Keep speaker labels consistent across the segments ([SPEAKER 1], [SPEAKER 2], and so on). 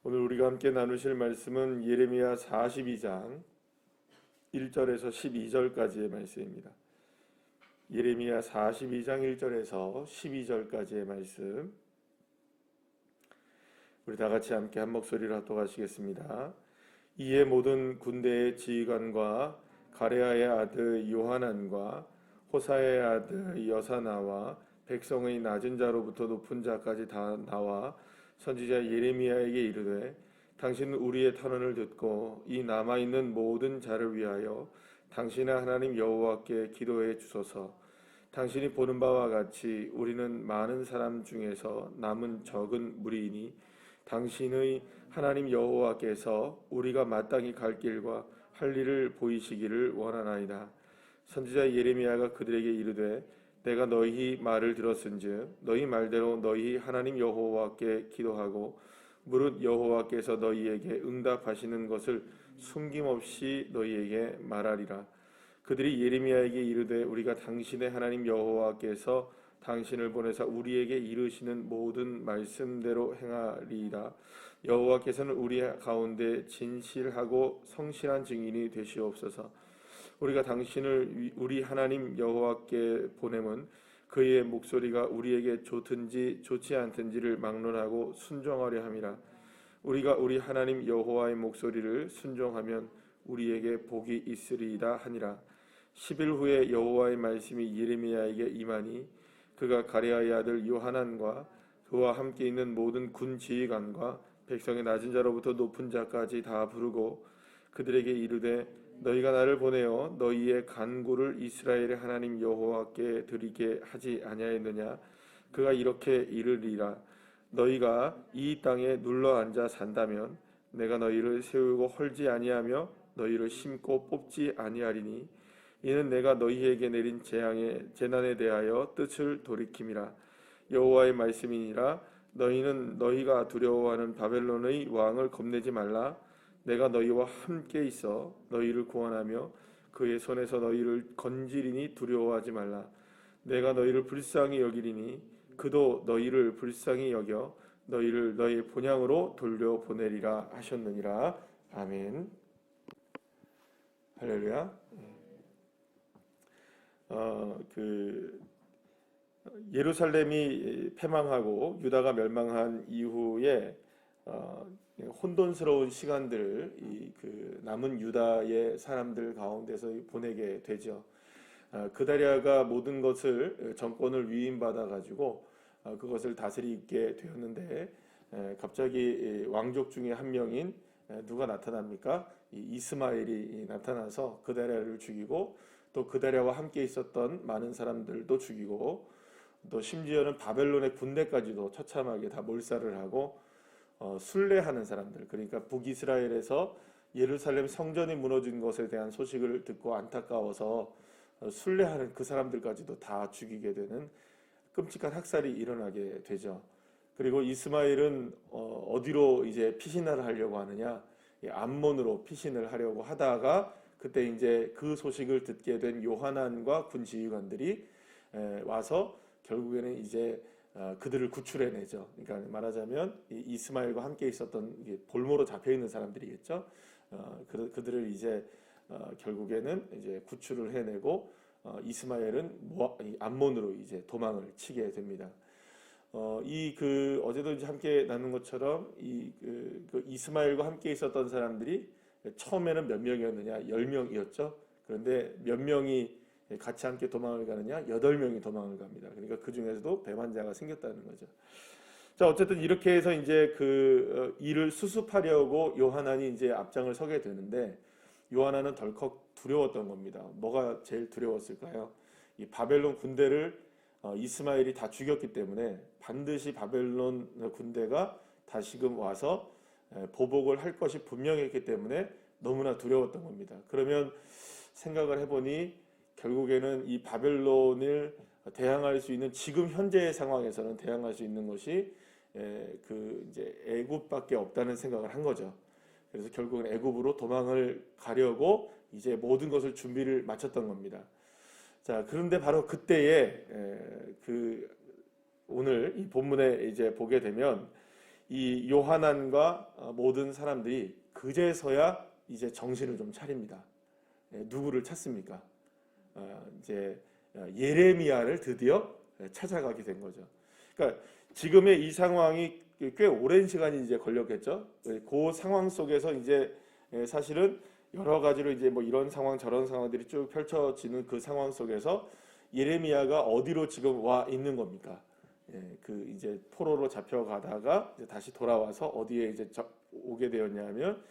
[SPEAKER 1] 오늘 우리가 함께 나누실 말씀은 예레미야 42장 1절에서 12절까지의 말씀입니다. 예레미야 42장 1절에서 12절까지의 말씀, 우리 다 같이 함께 한 목소리로 합독하시겠습니다. 이에 모든 군대의 지휘관과 가레아의 아들 요하난과 호사의 아들 여사나와 백성의 낮은 자로부터 높은 자까지 다 나와 선지자 예레미야에게 이르되, 당신은 우리의 탄원을 듣고 이 남아있는 모든 자를 위하여 당신의 하나님 여호와께 기도해 주소서. 당신이 보는 바와 같이 우리는 많은 사람 중에서 남은 적은 무리이니 당신의 하나님 여호와께서 우리가 마땅히 갈 길과 할 일을 보이시기를 원하나이다. 선지자 예레미야가 그들에게 이르되, 내가 너희 말을 들었은즉 너희 말대로 너희 하나님 여호와께 기도하고 무릇 여호와께서 너희에게 응답하시는 것을 숨김없이 너희에게 말하리라. 그들이 예레미야에게 이르되, 우리가 당신의 하나님 여호와께서 당신을 보내사 우리에게 이르시는 모든 말씀대로 행하리이다. 여호와께서는 우리 가운데 진실하고 성실한 증인이 되시옵소서. 우리가 당신을 우리 하나님 여호와께 보내면 그의 목소리가 우리에게 좋든지 좋지 않든지를 막론하고 순종하려 함이라. 우리가 우리 하나님 여호와의 목소리를 순종하면 우리에게 복이 있으리이다 하니라. 10일 후에 여호와의 말씀이 예레미야에게 임하니 그가 가레아의 아들 요하난과 그와 함께 있는 모든 군 지휘관과 백성의 낮은 자로부터 높은 자까지 다 부르고 그들에게 이르되, 너희가 나를 보내어 너희의 간구를 이스라엘의 하나님 여호와께 드리게 하지 아니하였느냐? 그가 이렇게 이르리라. 너희가 이 땅에 눌러 앉아 산다면 내가 너희를 세우고 헐지 아니하며 너희를 심고 뽑지 아니하리니 이는 내가 너희에게 내린 재난에 대하여 뜻을 돌이킴이라. 여호와의 말씀이니라. 너희는 너희가 두려워하는 바벨론의 왕을 겁내지 말라. 내가 너희와 함께 있어 너희를 구원하며 그의 손에서 너희를 건지리니 두려워하지 말라. 내가 너희를 불쌍히 여기리니 그도 너희를 불쌍히 여겨 너희를 너희 본향으로 돌려보내리라 하셨느니라. 아멘. 할렐루야. 예루살렘이 패망하고 유다가 멸망한 이후에 혼돈스러운 시간들을 남은 유다의 사람들 가운데서 보내게 되죠. 그다리아가 모든 것을 정권을 위임받아 가지고 그것을 다스리게 되었는데, 갑자기 왕족 중에 한 명인 누가 나타납니까? 이스마엘이 나타나서 그다리아를 죽이고 또 그다리아와 함께 있었던 많은 사람들도 죽이고 또 심지어는 바벨론의 군대까지도 처참하게 다 몰살을 하고 순례하는 사람들, 그러니까 북이스라엘에서 예루살렘 성전이 무너진 것에 대한 소식을 듣고 안타까워서 순례하는 그 사람들까지도 다 죽이게 되는 끔찍한 학살이 일어나게 되죠. 그리고 이스마엘은 어디로 이제 피신을 하려고 하느냐? 암몬으로 피신을 하려고 하다가 그때 이제 그 소식을 듣게 된 요하난과 군 지휘관들이 와서 결국에는 이제 그들을 구출해내죠. 그러니까 말하자면 이스마엘과 함께 있었던 볼모로 잡혀 있는 사람들이겠죠. 그들을 이제 결국에는 이제 구출을 해내고 이스마엘은 암몬으로 이제 도망을 치게 됩니다. 어제도 이제 함께 나눈 것처럼 이스마엘과 함께 있었던 사람들이 처음에는 몇 명이었느냐? 10명이었죠. 그런데 몇 명이 같이 함께 도망을 가느냐? 8명이 도망을 갑니다. 그러니까 그 중에서도 배반자가 생겼다는 거죠. 자, 어쨌든 이렇게 해서 이제 일을 수습하려고 요하난이 이제 앞장을 서게 되는데, 요하난은 덜컥 두려웠던 겁니다. 뭐가 제일 두려웠을까요? 이 바벨론 군대를 이스마엘이 다 죽였기 때문에 반드시 바벨론 군대가 다시금 와서 보복을 할 것이 분명했기 때문에 너무나 두려웠던 겁니다. 그러면 생각을 해보니 결국에는 이 바벨론을 대항할 수 있는, 지금 현재의 상황에서는 대항할 수 있는 것이 이제 애굽밖에 없다는 생각을 한 거죠. 그래서 결국은 애굽으로 도망을 가려고 이제 모든 것을 준비를 마쳤던 겁니다. 자, 그런데 바로 그때에 오늘 이 본문에 이제 보게 되면 이 요하난과 모든 사람들이 그제서야 이제 정신을 좀 차립니다. 누구를 찾습니까? 이제 예레미야를 드디어 찾아가게 된 거죠. 그러니까 지금의 이 상황이 꽤 오랜 시간이 이제 걸렸겠죠. 그 상황 속에서 이제 사실은 여러 가지로 이제 뭐 이런 상황 저런 상황들이 쭉 펼쳐지는 그 상황 속에서 예레미야가 어디로 지금 와 있는 겁니까? 그 이제 포로로 잡혀가다가 이제 다시 돌아와서 어디에 이제 오게 되었냐면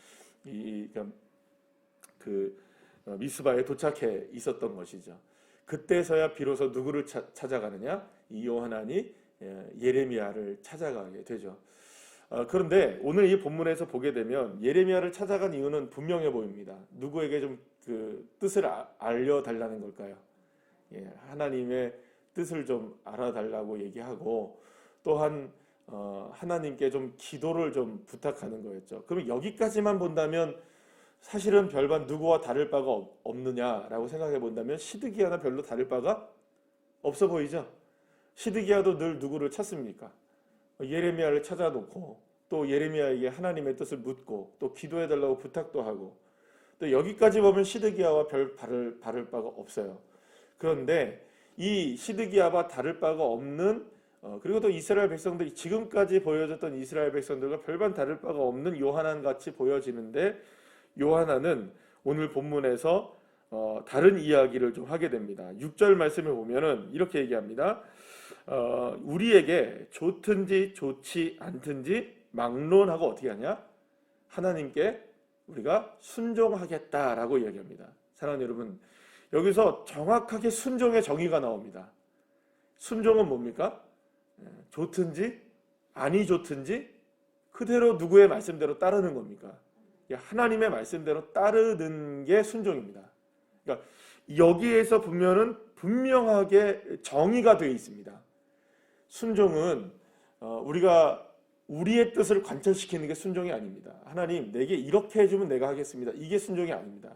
[SPEAKER 1] 그 미스바에 도착해 있었던 것이죠. 그때서야 비로소 누구를 찾아가느냐? 이 요하난이 예레미야를 찾아가게 되죠. 그런데 오늘 이 본문에서 보게 되면 예레미야를 찾아간 이유는 분명해 보입니다. 누구에게 좀 그 뜻을 알려달라는 걸까요? 하나님의 뜻을 좀 알아달라고 얘기하고 또한 하나님께 좀 기도를 좀 부탁하는 거였죠. 그럼 여기까지만 본다면 사실은 별반 누구와 다를 바가 없느냐라고 생각해 본다면 시드기야나 별로 다를 바가 없어 보이죠. 시드기야도 늘 누구를 찾습니까? 예레미야를 찾아놓고 또 예레미야에게 하나님의 뜻을 묻고 또 기도해달라고 부탁도 하고 또 여기까지 보면 시드기야와 별 다를 바가 없어요. 그런데 이 시드기야와 다를 바가 없는 그리고 또 이스라엘 백성들이 지금까지 보여줬던 이스라엘 백성들과 별반 다를 바가 없는 요하난 같이 보여지는데 요하난은 오늘 본문에서 다른 이야기를 좀 하게 됩니다. 6절 말씀을 보면은 이렇게 얘기합니다. 우리에게 좋든지 좋지 않든지 막론하고 어떻게 하냐? 하나님께 우리가 순종하겠다라고 이야기합니다. 사랑하는 여러분, 여기서 정확하게 순종의 정의가 나옵니다. 순종은 뭡니까? 좋든지 아니 좋든지 그대로 누구의 말씀대로 따르는 겁니까? 하나님의 말씀대로 따르는 게 순종입니다. 그러니까 여기에서 보면은 분명하게 정의가 되어 있습니다. 순종은 우리가 우리의 뜻을 관철시키는 게 순종이 아닙니다. 하나님 내게 이렇게 해주면 내가 하겠습니다. 이게 순종이 아닙니다.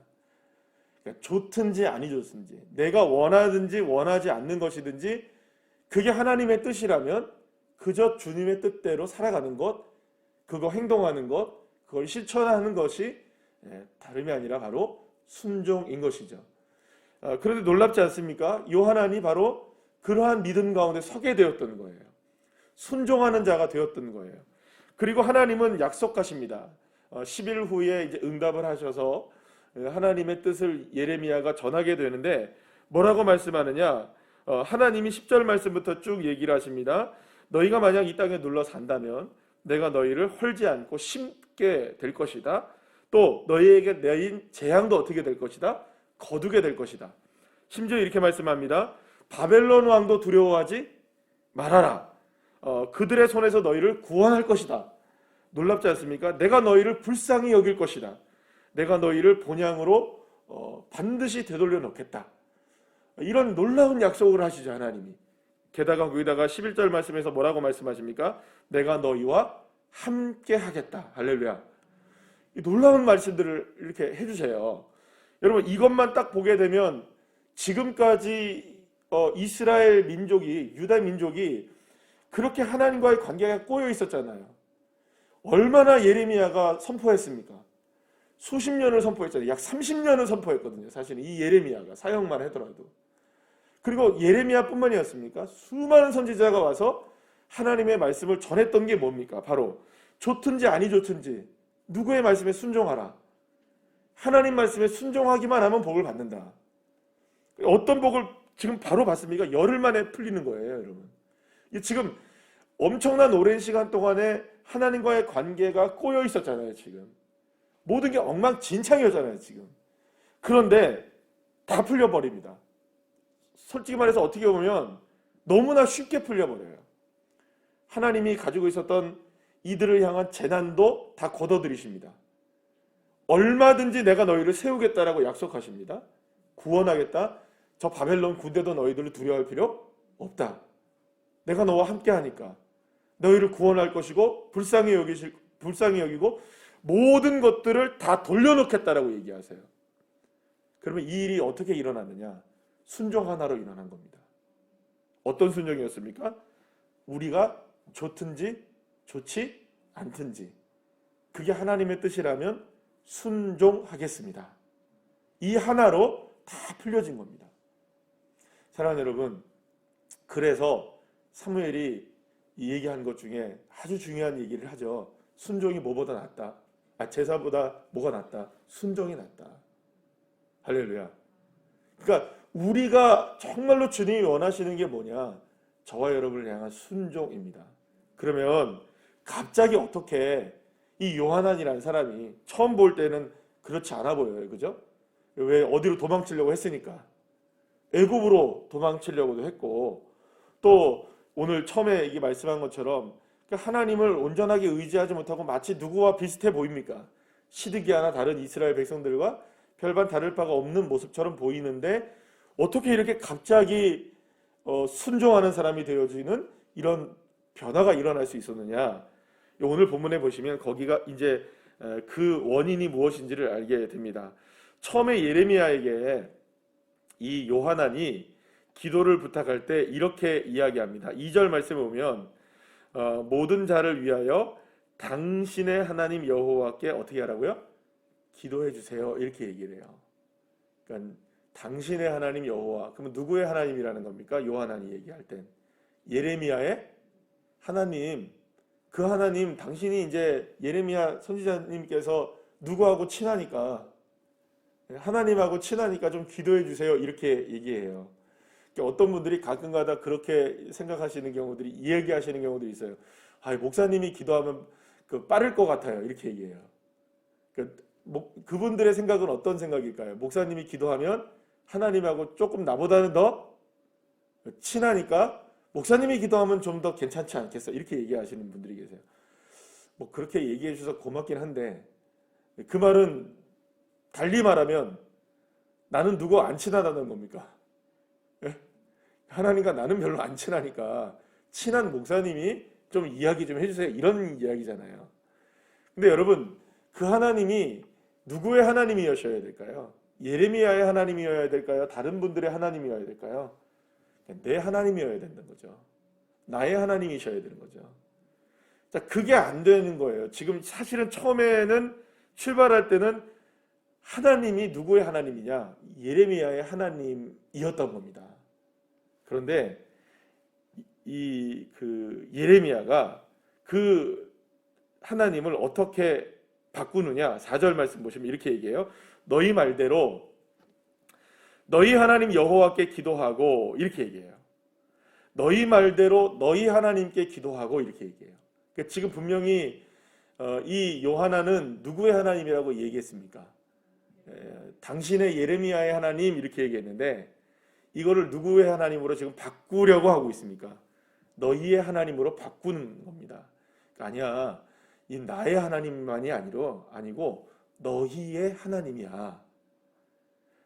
[SPEAKER 1] 그러니까 좋든지 아니 좋든지 내가 원하든지 원하지 않는 것이든지 그게 하나님의 뜻이라면 그저 주님의 뜻대로 살아가는 것, 그거 행동하는 것, 그걸 실천하는 것이 다름이 아니라 바로 순종인 것이죠. 그런데 놀랍지 않습니까? 요하난이 바로 그러한 믿음 가운데 서게 되었던 거예요. 순종하는 자가 되었던 거예요. 그리고 하나님은 약속하십니다. 10일 후에 이제 응답을 하셔서 하나님의 뜻을 예레미야가 전하게 되는데 뭐라고 말씀하느냐? 하나님이 10절 말씀부터 쭉 얘기를 하십니다. 너희가 만약 이 땅에 눌러 산다면 내가 너희를 헐지 않고 심게 될 것이다. 또 너희에게 내린 재앙도 어떻게 될 것이다? 거두게 될 것이다. 심지어 이렇게 말씀합니다. 바벨론 왕도 두려워하지 말아라. 그들의 손에서 너희를 구원할 것이다. 놀랍지 않습니까? 내가 너희를 불쌍히 여길 것이다. 내가 너희를 본향으로 반드시 되돌려 놓겠다. 이런 놀라운 약속을 하시죠, 하나님이. 게다가 거기다가 11절 말씀에서 뭐라고 말씀하십니까? 내가 너희와 함께 하겠다. 할렐루야. 이 놀라운 말씀들을 이렇게 해주세요. 여러분 이것만 딱 보게 되면 지금까지 이스라엘 민족이, 유다 민족이 그렇게 하나님과의 관계가 꼬여 있었잖아요. 얼마나 예레미야가 선포했습니까? 수십 년을 선포했잖아요. 약 30년을 선포했거든요. 사실은 이 예레미야가 사역만 하더라도. 그리고 예레미야뿐만이었습니까? 수많은 선지자가 와서 하나님의 말씀을 전했던 게 뭡니까? 바로 좋든지 아니 좋든지 누구의 말씀에 순종하라. 하나님 말씀에 순종하기만 하면 복을 받는다. 어떤 복을 지금 바로 받습니까? 열흘 만에 풀리는 거예요, 여러분. 지금 엄청난 오랜 시간 동안에 하나님과의 관계가 꼬여 있었잖아요, 지금. 모든 게 엉망진창이었잖아요, 지금. 그런데 다 풀려버립니다. 솔직히 말해서 어떻게 보면 너무나 쉽게 풀려버려요. 하나님이 가지고 있었던 이들을 향한 재난도 다 걷어들이십니다. 얼마든지 내가 너희를 세우겠다라고 약속하십니다. 구원하겠다. 저 바벨론 군대도 너희들을 두려워할 필요 없다. 내가 너와 함께 하니까 너희를 구원할 것이고 불쌍히 여기고 모든 것들을 다 돌려놓겠다라고 얘기하세요. 그러면 이 일이 어떻게 일어났느냐? 순종 하나로 일어난 겁니다. 어떤 순종이었습니까? 우리가 좋든지 좋지 않든지 그게 하나님의 뜻이라면 순종하겠습니다. 이 하나로 다 풀려진 겁니다. 사랑하는 여러분, 그래서 사무엘이 이 얘기한 것 중에 아주 중요한 얘기를 하죠. 순종이 뭐보다 낫다. 제사보다 뭐가 낫다. 순종이 낫다. 할렐루야. 그러니까 우리가 정말로 주님이 원하시는 게 뭐냐? 저와 여러분을 향한 순종입니다. 그러면 갑자기 어떻게 이 요하난이라는 사람이 처음 볼 때는 그렇지 않아 보여요. 그죠? 왜 어디로 도망치려고 했으니까. 애굽으로 도망치려고도 했고, 또 오늘 처음에 이게 말씀한 것처럼 하나님을 온전하게 의지하지 못하고 마치 누구와 비슷해 보입니까? 시드기야나 다른 이스라엘 백성들과 별반 다를 바가 없는 모습처럼 보이는데 어떻게 이렇게 갑자기 순종하는 사람이 되어지는 이런 변화가 일어날 수 있었느냐? 오늘 본문에 보시면 거기가 이제 그 원인이 무엇인지를 알게 됩니다. 처음에 예레미야에게 이 요하난이 기도를 부탁할 때 이렇게 이야기합니다. 2절 말씀에 보면 모든 자를 위하여 당신의 하나님 여호와께 어떻게 하라고요? 기도해 주세요. 이렇게 얘기를 해요. 그러니까 당신의 하나님 여호와, 그러면 누구의 하나님이라는 겁니까? 요하난이 얘기할 땐 예레미야의 하나님, 그 하나님, 당신이 이제 예레미야 선지자님께서 누구하고 친하니까, 하나님하고 친하니까 좀 기도해 주세요. 이렇게 얘기해요. 어떤 분들이 가끔가다 그렇게 생각하시는 경우들이, 이야기하시는 경우들이 있어요. 목사님이 기도하면 빠를 것 같아요. 이렇게 얘기해요. 그분들의 생각은 어떤 생각일까요? 목사님이 기도하면 하나님하고 조금 나보다는 더 친하니까 목사님이 기도하면 좀 더 괜찮지 않겠어? 이렇게 얘기하시는 분들이 계세요. 그렇게 얘기해 주셔서 고맙긴 한데, 그 말은 달리 말하면 나는 누구 안 친하다는 겁니까? 하나님과 나는 별로 안 친하니까 친한 목사님이 좀 이야기 좀 해주세요. 이런 이야기잖아요. 근데 여러분, 그 하나님이 누구의 하나님이셔야 될까요? 예레미야의 하나님이어야 될까요? 다른 분들의 하나님이어야 될까요? 내 하나님이어야 된다는 거죠. 나의 하나님이셔야 되는 거죠. 자, 그게 안 되는 거예요. 지금 사실은 처음에는 출발할 때는 하나님이 누구의 하나님이냐? 예레미야의 하나님이었던 겁니다. 그런데 예레미야가 그 하나님을 어떻게 바꾸느냐? 4절 말씀 보시면 이렇게 얘기해요. 너희 말대로 너희 하나님 여호와께 기도하고, 이렇게 얘기해요. 너희 말대로 너희 하나님께 기도하고, 이렇게 얘기해요. 그러니까 지금 분명히 이 요하나는 누구의 하나님이라고 얘기했습니까? 당신의 예레미야의 하나님, 이렇게 얘기했는데 이거를 누구의 하나님으로 지금 바꾸려고 하고 있습니까? 너희의 하나님으로 바꾸는 겁니다. 그러니까 아니야, 이 나의 하나님만이 아니고 너희의 하나님이야.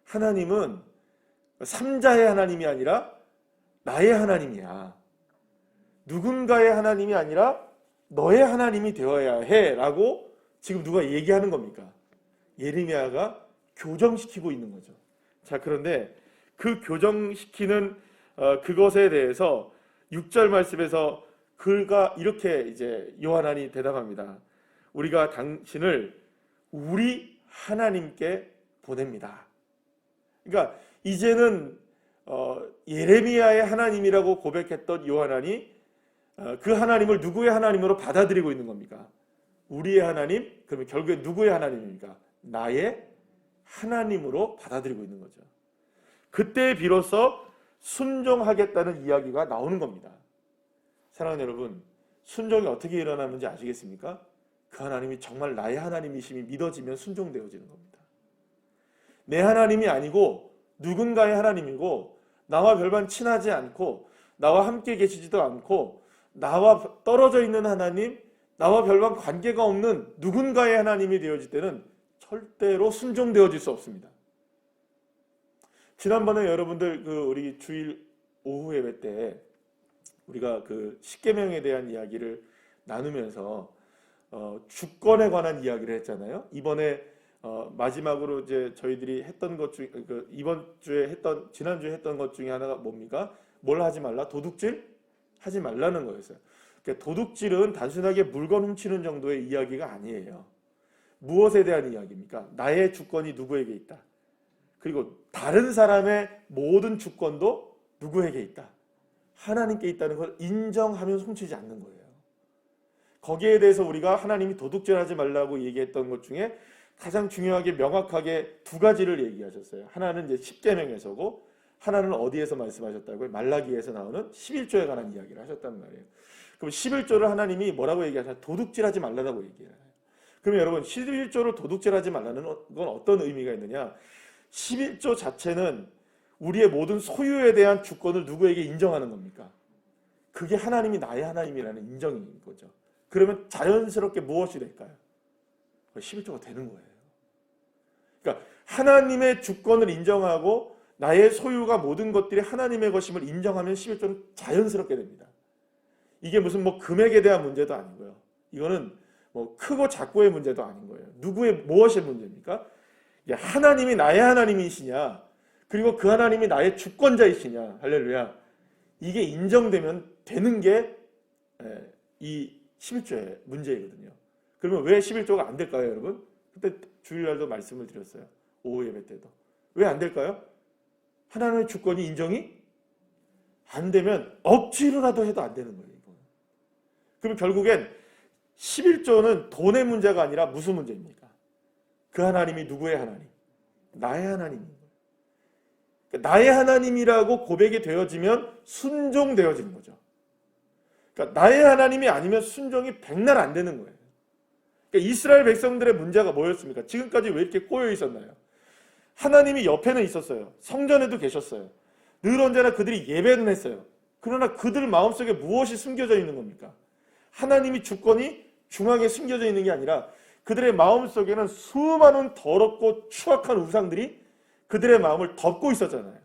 [SPEAKER 1] 하나님은 삼자의 하나님이 아니라 나의 하나님이야. 누군가의 하나님이 아니라 너의 하나님이 되어야 해 라고 지금 누가 얘기하는 겁니까? 예레미야가 교정시키고 있는 거죠. 자, 그런데 그 교정시키는 그것에 대해서 6절 말씀에서 그가 이렇게 이제 요하난이 대답합니다. 우리가 당신을 우리 하나님께 보냅니다. 그러니까 이제는 예레미야의 하나님이라고 고백했던 요하난이 그 하나님을 누구의 하나님으로 받아들이고 있는 겁니까? 우리의 하나님? 그러면 결국에 누구의 하나님입니까? 나의 하나님으로 받아들이고 있는 거죠. 그때 비로소 순종하겠다는 이야기가 나오는 겁니다. 사랑하는 여러분, 순종이 어떻게 일어나는지 아시겠습니까? 그 하나님이 정말 나의 하나님이심이 믿어지면 순종되어지는 겁니다. 내 하나님이 아니고 누군가의 하나님이고, 나와 별반 친하지 않고 나와 함께 계시지도 않고 나와 떨어져 있는 하나님, 나와 별반 관계가 없는 누군가의 하나님이 되어질 때는 절대로 순종되어질 수 없습니다. 지난번에 여러분들 우리 주일 오후 예배 때 우리가 십계명에 대한 이야기를 나누면서 주권에 관한 이야기를 했잖아요. 이번에 마지막으로 이제 저희들이 했던 것 중에 지난주에 했던 것 중에 하나가 뭡니까? 뭘 하지 말라? 도둑질 하지 말라는 거였어요. 그러니까 도둑질은 단순하게 물건 훔치는 정도의 이야기가 아니에요. 무엇에 대한 이야기입니까? 나의 주권이 누구에게 있다. 그리고 다른 사람의 모든 주권도 누구에게 있다. 하나님께 있다는 걸 인정하면 훔치지 않는 거예요. 거기에 대해서 우리가 하나님이 도둑질하지 말라고 얘기했던 것 중에 가장 중요하게 명확하게 두 가지를 얘기하셨어요. 하나는 이제 십계명에서고 하나는 어디에서 말씀하셨다고요? 말라기에서 나오는 11조에 관한 이야기를 하셨단 말이에요. 그럼 11조를 하나님이 뭐라고 얘기하시나? 도둑질하지 말라고 얘기해요. 그럼 여러분 11조를 도둑질하지 말라는 건 어떤 의미가 있느냐? 11조 자체는 우리의 모든 소유에 대한 주권을 누구에게 인정하는 겁니까? 그게 하나님이 나의 하나님이라는 인정인 거죠. 그러면 자연스럽게 무엇이 될까요? 11조가 되는 거예요. 그러니까 하나님의 주권을 인정하고 나의 소유가 모든 것들이 하나님의 것임을 인정하면 11조는 자연스럽게 됩니다. 이게 무슨 금액에 대한 문제도 아니고요. 이거는 크고 작고의 문제도 아닌 거예요. 누구의 무엇의 문제입니까? 하나님이 나의 하나님이시냐, 그리고 그 하나님이 나의 주권자이시냐, 할렐루야. 이게 인정되면 되는 게 이 11조의 문제이거든요. 그러면 왜 11조가 안 될까요, 여러분? 그때 주일날도 말씀을 드렸어요. 오후 예배 때도. 왜 안 될까요? 하나님의 주권이 인정이 안 되면 억지로라도 해도 안 되는 거예요. 이거. 그럼 결국엔 11조는 돈의 문제가 아니라 무슨 문제입니까? 그 하나님이 누구의 하나님? 나의 하나님인 거예요. 그러니까 나의 하나님이라고 고백이 되어지면 순종되어지는 거죠. 그러니까 나의 하나님이 아니면 순종이 백날 안 되는 거예요. 그러니까 이스라엘 백성들의 문제가 뭐였습니까? 지금까지 왜 이렇게 꼬여 있었나요? 하나님이 옆에는 있었어요. 성전에도 계셨어요. 늘 언제나 그들이 예배는 했어요. 그러나 그들 마음속에 무엇이 숨겨져 있는 겁니까? 하나님이 주권이 중앙에 숨겨져 있는 게 아니라 그들의 마음속에는 수많은 더럽고 추악한 우상들이 그들의 마음을 덮고 있었잖아요.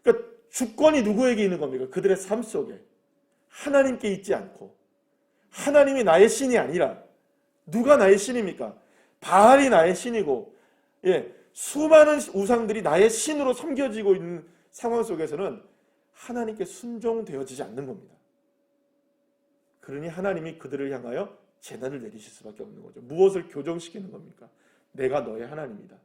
[SPEAKER 1] 그러니까 주권이 누구에게 있는 겁니까? 그들의 삶 속에. 하나님께 있지 않고, 하나님이 나의 신이 아니라 누가 나의 신입니까? 바알이 나의 신이고, 수많은 우상들이 나의 신으로 섬겨지고 있는 상황 속에서는 하나님께 순종되어지지 않는 겁니다. 그러니 하나님이 그들을 향하여 재난을 내리실 수밖에 없는 거죠. 무엇을 교정시키는 겁니까? 내가 너의 하나님이다.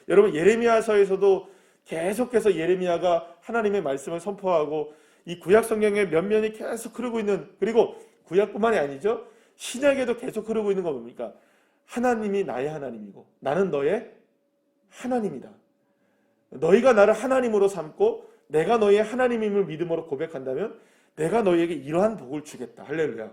[SPEAKER 1] 여러분, 예레미야서에서도 계속해서 예레미야가 하나님의 말씀을 선포하고 이 구약 성경의 면면이 계속 흐르고 있는, 그리고 구약뿐만이 아니죠. 신약에도 계속 흐르고 있는 거 뭡니까? 하나님이 나의 하나님이고 나는 너의 하나님이다. 너희가 나를 하나님으로 삼고 내가 너희의 하나님임을 믿음으로 고백한다면 내가 너희에게 이러한 복을 주겠다. 할렐루야.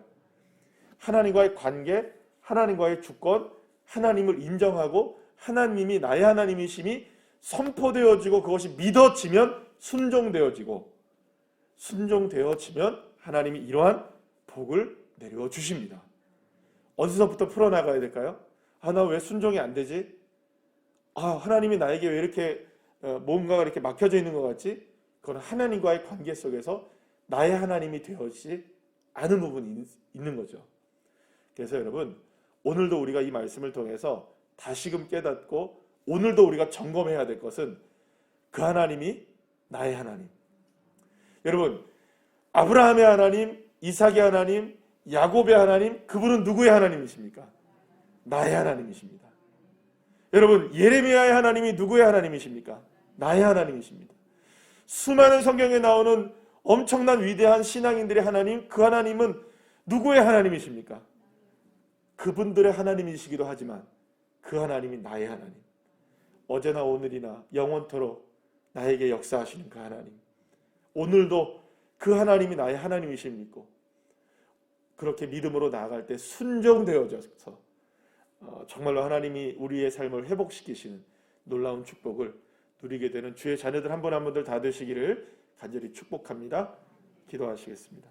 [SPEAKER 1] 하나님과의 관계, 하나님과의 주권, 하나님을 인정하고 하나님이 나의 하나님이심이 선포되어지고 그것이 믿어지면 순종되어지고, 순종되어지면 하나님이 이러한 복을 내려 주십니다. 어디서부터 풀어나가야 될까요? 나 왜 순종이 안 되지? 하나님이 나에게 왜 이렇게 뭔가가 이렇게 막혀져 있는 것 같지? 그건 하나님과의 관계 속에서 나의 하나님이 되어지지 않은 부분이 있는 거죠. 그래서 여러분, 오늘도 우리가 이 말씀을 통해서 다시금 깨닫고 오늘도 우리가 점검해야 될 것은 그 하나님이 나의 하나님. 여러분, 아브라함의 하나님, 이삭의 하나님, 야곱의 하나님, 그분은 누구의 하나님이십니까? 나의 하나님이십니다. 여러분, 예레미야의 하나님이 누구의 하나님이십니까? 나의 하나님이십니다. 수많은 성경에 나오는 엄청난 위대한 신앙인들의 하나님, 그 하나님은 누구의 하나님이십니까? 그분들의 하나님이시기도 하지만 그 하나님이 나의 하나님, 어제나 오늘이나 영원토록 나에게 역사하시는 그 하나님, 오늘도 그 하나님이 나의 하나님이심 믿고 그렇게 믿음으로 나아갈 때 순종되어져서 정말로 하나님이 우리의 삶을 회복시키시는 놀라운 축복을 누리게 되는 주의 자녀들 한 분 한 분들 다 되시기를 간절히 축복합니다. 기도하시겠습니다.